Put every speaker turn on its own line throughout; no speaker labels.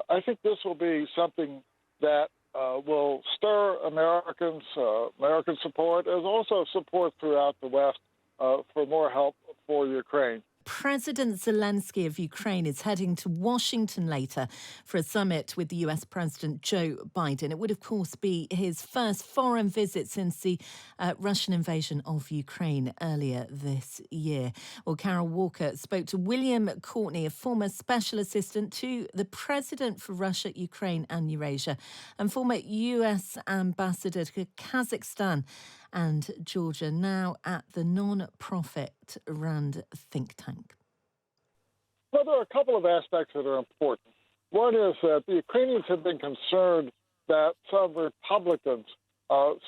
I think this will be something that will stir American support, as also support throughout the West for more help for Ukraine.
President Zelensky of Ukraine is heading to Washington later for a summit with the US President Joe Biden. It would, of course, be his first foreign visit since the Russian invasion of Ukraine earlier this year. Well, Carol Walker spoke to William Courtney, a former special assistant to the president for Russia, Ukraine and Eurasia, and former US ambassador to Kazakhstan and Georgia, now at the non-profit run think tank.
Well, there are a couple of aspects that are important. One is that the Ukrainians have been concerned that some Republicans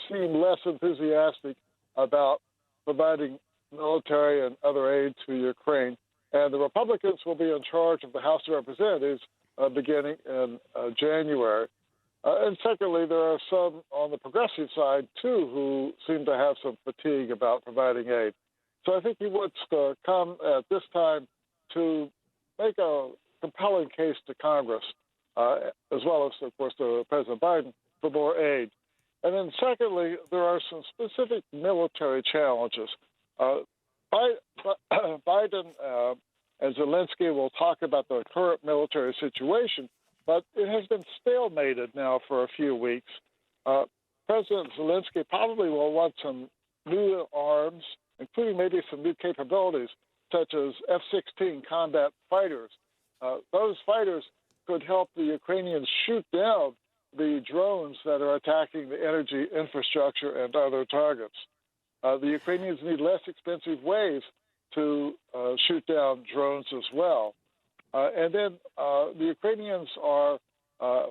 seem less enthusiastic about providing military and other aid to Ukraine. And the Republicans will be in charge of the House of Representatives beginning in January. And secondly, there are some on the progressive side, too, who seem to have some fatigue about providing aid. So I think he would come at this time to make a compelling case to Congress, as well as, of course, to President Biden, for more aid. And then secondly, there are some specific military challenges. Biden and Zelensky will talk about the current military situation, but it has been stalemated now for a few weeks. President Zelensky probably will want some new arms, including maybe some new capabilities, such as F-16 combat fighters. Those fighters could help the Ukrainians shoot down the drones that are attacking the energy infrastructure and other targets. The Ukrainians need less expensive ways to shoot down drones as well. And then the Ukrainians are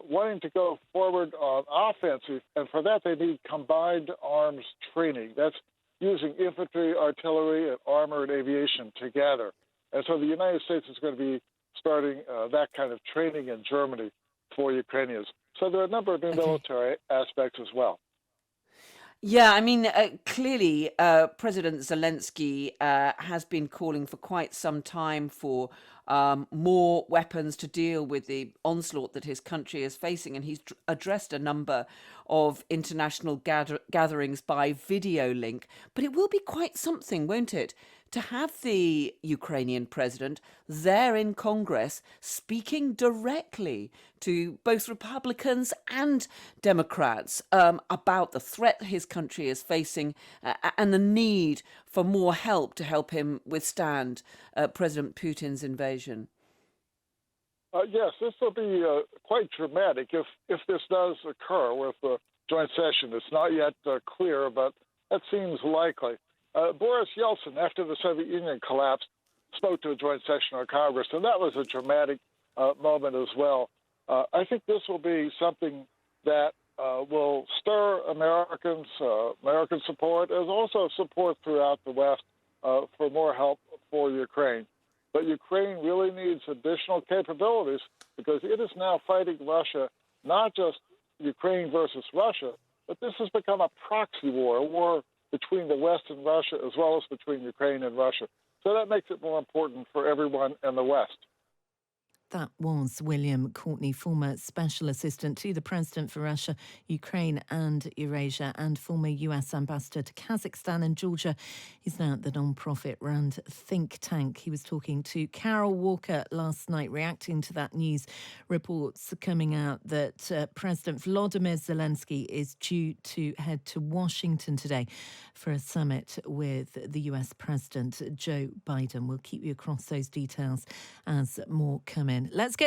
wanting to go forward on offensive, and for that they need combined arms training. That's using infantry, artillery, and armored aviation together. And so the United States is going to be starting that kind of training in Germany for Ukrainians. So there are a number of new military aspects as well.
Yeah, I mean, clearly, President Zelensky has been calling for quite some time for more weapons to deal with the onslaught that his country is facing. And he's addressed a number of international gatherings by video link. But it will be quite something, won't it, to have the Ukrainian president there in Congress speaking directly to both Republicans and Democrats about the threat his country is facing and the need for more help to help him withstand President Putin's invasion.
Yes, this will be quite dramatic if this does occur with the joint session. It's not yet clear, but that seems likely. Boris Yeltsin, after the Soviet Union collapsed, spoke to a joint session of Congress, and that was a dramatic moment as well. I think this will be something that will stir American support, as also support throughout the West for more help for Ukraine. But Ukraine really needs additional capabilities because it is now fighting Russia, not just Ukraine versus Russia, but this has become a proxy war, a war between the West and Russia, as well as between Ukraine and Russia. So that makes it more important for everyone in the West.
That was William Courtney, former special assistant to the president for Russia, Ukraine and Eurasia, and former US ambassador to Kazakhstan and Georgia. He's now at the non-profit-run think tank. He was talking to Carol Walker last night, reacting to that news. Reports coming out that President Volodymr Zelensky is due to head to Washington today for a summit with the US President Joe Biden. We'll keep you across those details as more come in. Let's get